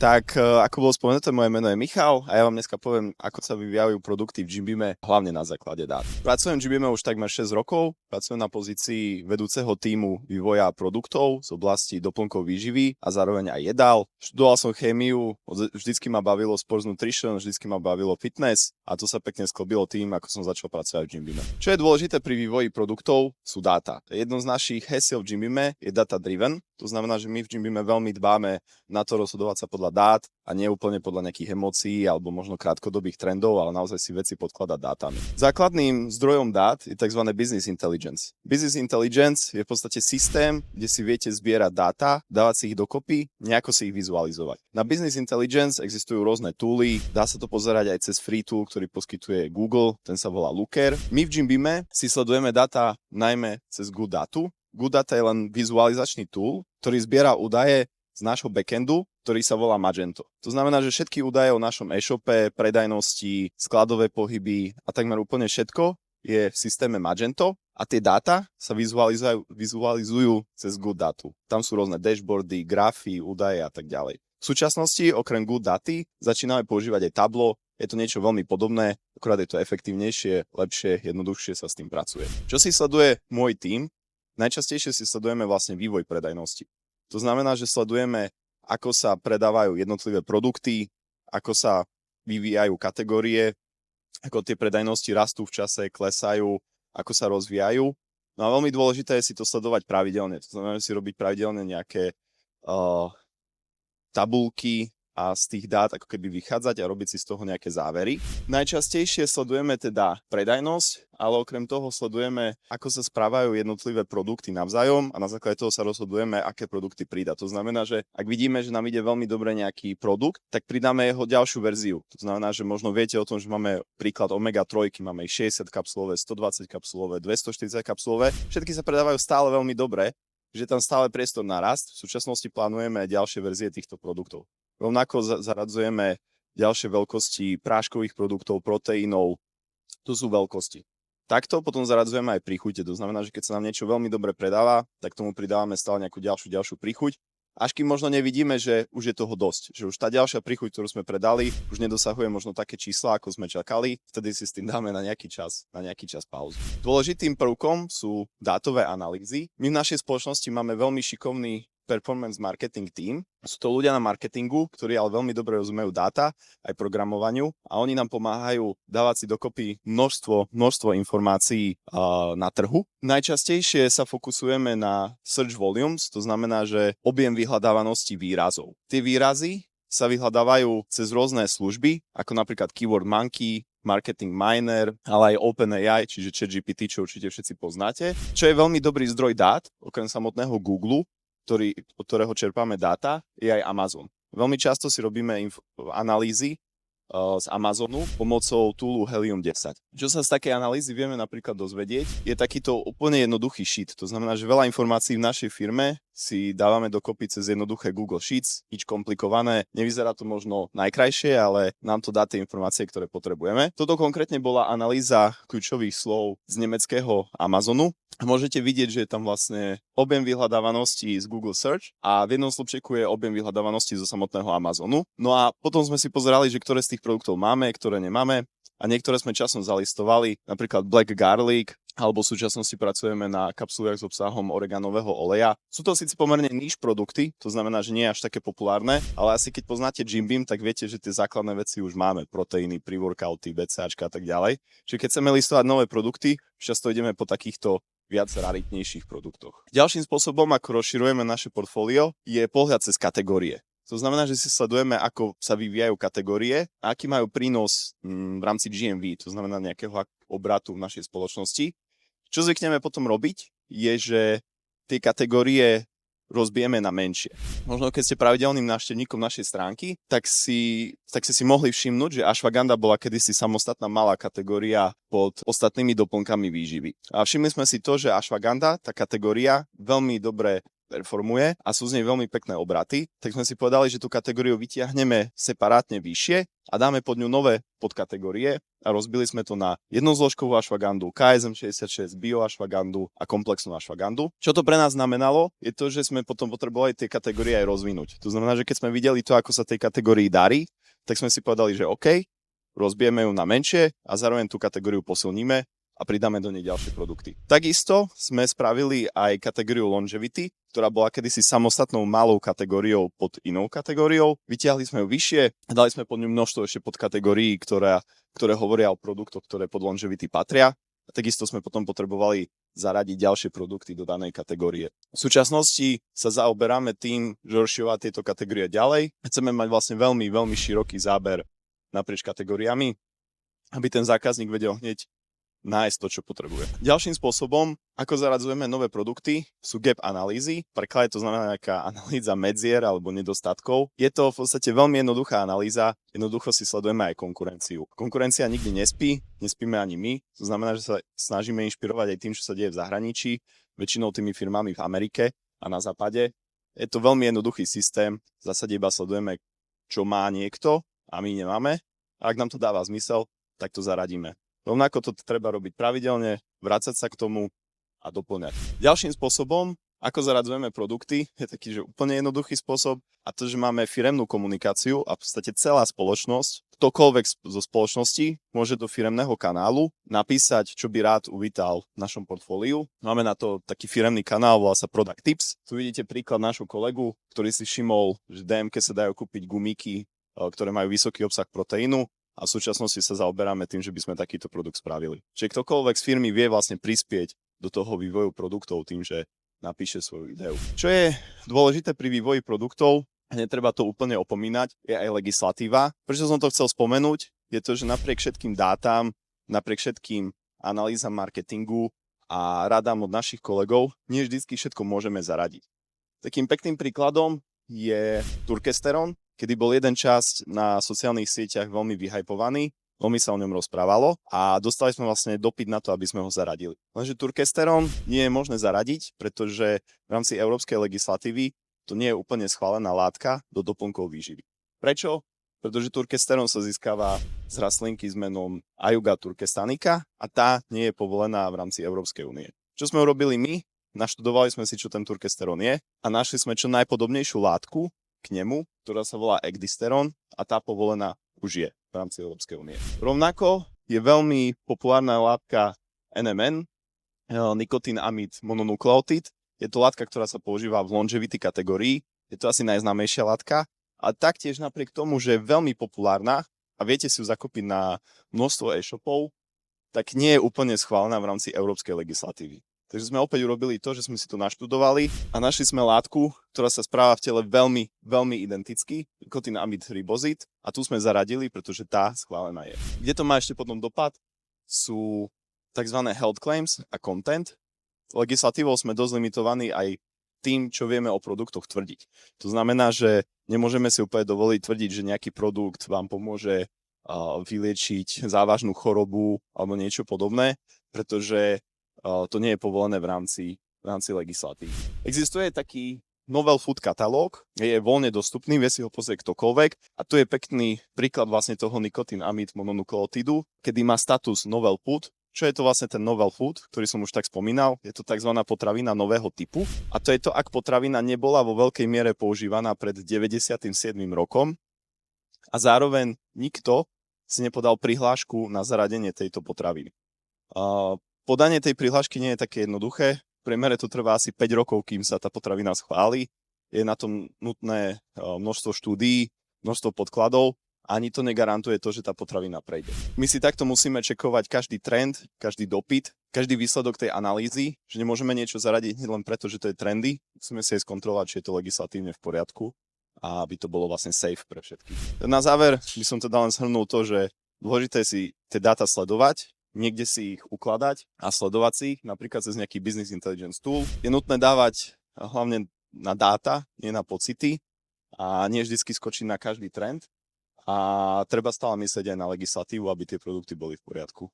Tak ako bolo spomenuté, moje meno je Michal a ja vám dneska poviem, ako sa vyvíjajú produkty v Jimbime, hlavne na základe dát. Pracujem v Jimbime už takmer 6 rokov, pracujem na pozícii vedúceho tímu vývoja produktov z oblasti doplnkov výživy a zároveň aj jedál. Študoval som chémiu, vždycky ma bavilo sports nutrition, vždycky ma bavilo fitness a to sa pekne sklbilo tým, ako som začal pracovať v Jimbime. Čo je dôležité pri vývoji produktov sú dáta. Jedno z našich hesiel v Jimbime je data driven. To znamená, že my v Jimbime veľmi dbáme na to rozhodovať sa podľa dát a nie úplne podľa nejakých emócií alebo možno krátkodobých trendov, ale naozaj si veci podkladať dátami. Základným zdrojom dát je tzv. Business intelligence. Business intelligence je v podstate systém, kde si viete zbierať dáta, dávať si ich dokopy, nejako si ich vizualizovať. Na Business intelligence existujú rôzne tooly, dá sa to pozerať aj cez free tool, ktorý poskytuje Google, ten sa volá Looker. My v Jimbime si sledujeme dáta najmä cez GoodDatu. GoodData je len vizualizačný tool, ktorý zbiera údaje z nášho backendu, ktorý sa volá Magento. To znamená, že všetky údaje o našom e-shope, predajnosti, skladové pohyby a takmer úplne všetko je v systéme Magento a tie dáta sa vizualizujú cez GoodDatu. Tam sú rôzne dashboardy, grafy, údaje a tak ďalej. V súčasnosti okrem GoodDaty začíname používať aj Tableau. Je to niečo veľmi podobné, akorát je to efektívnejšie, lepšie, jednoduchšie sa s tým pracuje. Čo si sleduje môj tím? Najčastejšie si sledujeme vlastne vývoj predajnosti. To znamená, že sledujeme, ako sa predávajú jednotlivé produkty, ako sa vyvíjajú kategórie, ako tie predajnosti rastú v čase, klesajú, ako sa rozvíjajú. No a veľmi dôležité je si to sledovať pravidelne. To znamená, že si robiť pravidelne nejaké tabulky a z tých dát ako keby vychádzať a robiť si z toho nejaké závery. Najčastejšie sledujeme teda predajnosť, ale okrem toho sledujeme, ako sa správajú jednotlivé produkty navzájom a na základe toho sa rozhodujeme, aké produkty pridať. To znamená, že ak vidíme, že nám ide veľmi dobre nejaký produkt, tak pridáme jeho ďalšiu verziu. To znamená, že možno viete o tom, že máme príklad omega-3, máme ich 60 kapsulové, 120 kapsulové, 240 kapsulové. Všetky sa predávajú stále veľmi dobre, že tam stále priestor na rast. V súčasnosti plánujeme ďalšie verzie týchto produktov. Rovnako zaradzujeme ďalšie veľkosti práškových produktov, proteínov. Tu sú veľkosti. Takto potom zaradzujeme aj príchute. To znamená, že keď sa nám niečo veľmi dobre predáva, tak tomu pridávame stále nejakú ďalšiu príchuť. Až kým možno nevidíme, že už je toho dosť. Že už tá ďalšia príchuť, ktorú sme predali, už nedosahuje možno také čísla, ako sme čakali. Vtedy si s tým dáme na nejaký čas pauzu. Dôležitým prvkom sú dátové analýzy. My v našej spoločnosti máme veľmi šikovný performance marketing team. Sú to ľudia na marketingu, ktorí ale veľmi dobre rozumejú dáta, aj programovaniu a oni nám pomáhajú dávať si dokopy množstvo informácií na trhu. Najčastejšie sa fokusujeme na search volumes, to znamená, že objem vyhľadávanosti výrazov. Tie výrazy sa vyhľadávajú cez rôzne služby, ako napríklad Keyword Monkey, Marketing Miner, ale aj OpenAI, čiže ChatGPT, čo určite všetci poznáte. Čo je veľmi dobrý zdroj dát, okrem samotného Google, od ktorého čerpáme dáta, je aj Amazon. Veľmi často si robíme analýzy z Amazonu pomocou toolu Helium 10. Čo sa z takej analýzy vieme napríklad dozvedieť, je takýto úplne jednoduchý sheet. To znamená, že veľa informácií v našej firme si dávame dokopy cez jednoduché Google Sheets, nič komplikované. Nevyzerá to možno najkrajšie, ale nám to dá tie informácie, ktoré potrebujeme. Toto konkrétne bola analýza kľúčových slov z nemeckého Amazonu. Môžete vidieť, že je tam vlastne objem vyhľadávanosti z Google Search a v jednom slupčeku je objem vyhľadávanosti zo samotného Amazonu. No a potom sme si pozerali, že ktoré z tých produktov máme, ktoré nemáme a niektoré sme časom zalistovali, napríklad Black Garlic, alebo v súčasnosti pracujeme na kapsulách s obsahom oreganového oleja. Sú to síce pomerne níž produkty, to znamená, že nie je až také populárne, ale asi keď poznáte Jimbim, tak viete, že tie základné veci už máme, proteíny, pre-workouty, BCAčka a tak ďalej. Čiže keď chceme listovať nové produkty, často ideme po takýchto viac raritnejších produktoch. Ďalším spôsobom, ako rozširujeme naše portfólio, je pohľad cez kategórie. To znamená, že si sledujeme, ako sa vyvíjajú kategórie a aký majú prínos v rámci GMV, to znamená nejakého obratu v našej spoločnosti. Čo zvykneme potom robiť, je, že tie kategórie rozbijeme na menšie. Možno keď ste pravidelným návštevníkom našej stránky, tak ste si mohli všimnúť, že ashwagandha bola kedysi samostatná malá kategória pod ostatnými doplnkami výživy. A všimli sme si to, že ashwagandha, tá kategória, veľmi dobre performuje a sú z nej veľmi pekné obraty, tak sme si povedali, že tú kategóriu vytiahneme separátne vyššie a dáme pod ňu nové podkategórie a rozbili sme to na jednozložkovú ashwagandu, KSM 66, bioashwagandu a komplexnú ashwagandu. Čo to pre nás znamenalo, je to, že sme potom potrebovali tie kategórie aj rozvinúť. To znamená, že keď sme videli to, ako sa tej kategórii darí, tak sme si povedali, že OK, rozbijeme ju na menšie a zároveň tú kategóriu posilníme a pridáme do nej ďalšie produkty. Takisto sme spravili aj kategóriu longevity, ktorá bola kedysi samostatnou malou kategóriou pod inou kategóriou. Vytiahli sme ju vyššie a dali sme pod ňu množstvo ešte podkategórií, ktoré hovoria o produktoch, ktoré pod longevity patria. A takisto sme potom potrebovali zaradiť ďalšie produkty do danej kategórie. V súčasnosti sa zaoberáme tým, že rozširovať tieto kategórie ďalej. Chceme mať vlastne veľmi, veľmi široký záber naprieč kategóriami, aby ten zákazník vedel hneď nájsť to, čo potrebuje. Ďalším spôsobom, ako zaradzujeme nové produkty, sú gap analýzy. V preklade to znamená nejaká analýza medzier alebo nedostatkov. Je to v podstate veľmi jednoduchá analýza, jednoducho si sledujeme aj konkurenciu. Konkurencia nikdy nespíme ani my, to znamená, že sa snažíme inšpirovať aj tým, čo sa deje v zahraničí, väčšinou tými firmami v Amerike a na západe. Je to veľmi jednoduchý systém, v zásade iba sledujeme, čo má niekto a my nemáme. A ak nám to dáva zmysel, tak to zaradíme. Rovnako to treba robiť pravidelne, vrácať sa k tomu a doplňať. Ďalším spôsobom, ako zaradzujeme produkty, je taký, že úplne jednoduchý spôsob a to, že máme firemnú komunikáciu a v podstate celá spoločnosť, ktokoľvek zo spoločnosti môže do firemného kanálu napísať, čo by rád uvítal v našom portfóliu. Máme na to taký firemný kanál, volá sa Product Tips. Tu vidíte príklad nášho kolegu, ktorý si všimol, že v DMK sa dajú kúpiť gumíky, ktoré majú vysoký obsah proteínu. A v súčasnosti sa zaoberáme tým, že by sme takýto produkt spravili. Čiže ktokoľvek z firmy vie vlastne prispieť do toho vývoju produktov tým, že napíše svoju ideu. Čo je dôležité pri vývoji produktov, a netreba to úplne opomínať, je aj legislatíva. Prečo som to chcel spomenúť, je to, že napriek všetkým dátam, napriek všetkým analýzam marketingu a radám od našich kolegov, nie vždycky všetko môžeme zaradiť. Takým pekným príkladom je turkesterón, kedy bol jeden čas na sociálnych sieťach veľmi vyhypovaný, veľmi sa o ňom rozprávalo a dostali sme vlastne dopyt na to, aby sme ho zaradili. Lenže turkesterón nie je možné zaradiť, pretože v rámci európskej legislatívy to nie je úplne schválená látka do doplnkov výživy. Prečo? Pretože turkesterón sa získava z rastlinky s menom Ajuga turkestanica a tá nie je povolená v rámci Európskej únie. Čo sme urobili my? Naštudovali sme si, čo ten turkesterón je a našli sme čo najpodobnejšiu látku k nemu, ktorá sa volá ekdisterón a tá povolená už je v rámci Európskej únie. Rovnako je veľmi populárna látka NMN, nikotín-amid mononukleotid. Je to látka, ktorá sa používa v longevity kategórii. Je to asi najznámejšia látka. A taktiež napriek tomu, že je veľmi populárna a viete si ju zakúpiť na množstvo e-shopov, tak nie je úplne schválená v rámci európskej legislatívy. Takže sme opäť urobili to, že sme si to naštudovali a našli sme látku, ktorá sa správa v tele veľmi, veľmi identicky, nikotín-amid ribozid, a tu sme zaradili, pretože tá schválená je. Kde to má ešte potom dopad, sú tzv. Health claims a content. Legislatívou sme dosť limitovaní aj tým, čo vieme o produktoch tvrdiť. To znamená, že nemôžeme si úplne dovoliť tvrdiť, že nejaký produkt vám pomôže vyliečiť závažnú chorobu alebo niečo podobné, pretože to nie je povolené v rámci legislatívy. Existuje taký novel food katalóg, je voľne dostupný, vie si ho pozrieť ktokoľvek a tu je pekný príklad vlastne toho nikotín-amid mononukleotidu, kedy má status novel food. Čo je to vlastne ten novel food, ktorý som už tak spomínal? Je to tzv. Potravina nového typu a to je to, ak potravina nebola vo veľkej miere používaná pred 97. rokom a zároveň nikto si nepodal prihlášku na zaradenie tejto potraviny. Podanie tej prihlášky nie je také jednoduché. V priemere to trvá asi 5 rokov, kým sa tá potravina schváli. Je na tom nutné množstvo štúdií, množstvo podkladov a ani to negarantuje to, že tá potravina prejde. My si takto musíme čekovať každý trend, každý dopyt, každý výsledok tej analýzy, že nemôžeme niečo zaradiť len preto, že to je trendy. Musíme si aj skontrolovať, či je to legislatívne v poriadku a aby to bolo vlastne safe pre všetkých. Na záver by som teda len shrnul to, že dôležité si tie dáta sledovať, niekde si ich ukladať a sledovať si ich, napríklad cez nejaký business intelligence tool. Je nutné dávať hlavne na dáta, nie na pocity a nie vždycky skočiť na každý trend a treba stále myslieť aj na legislatívu, aby tie produkty boli v poriadku.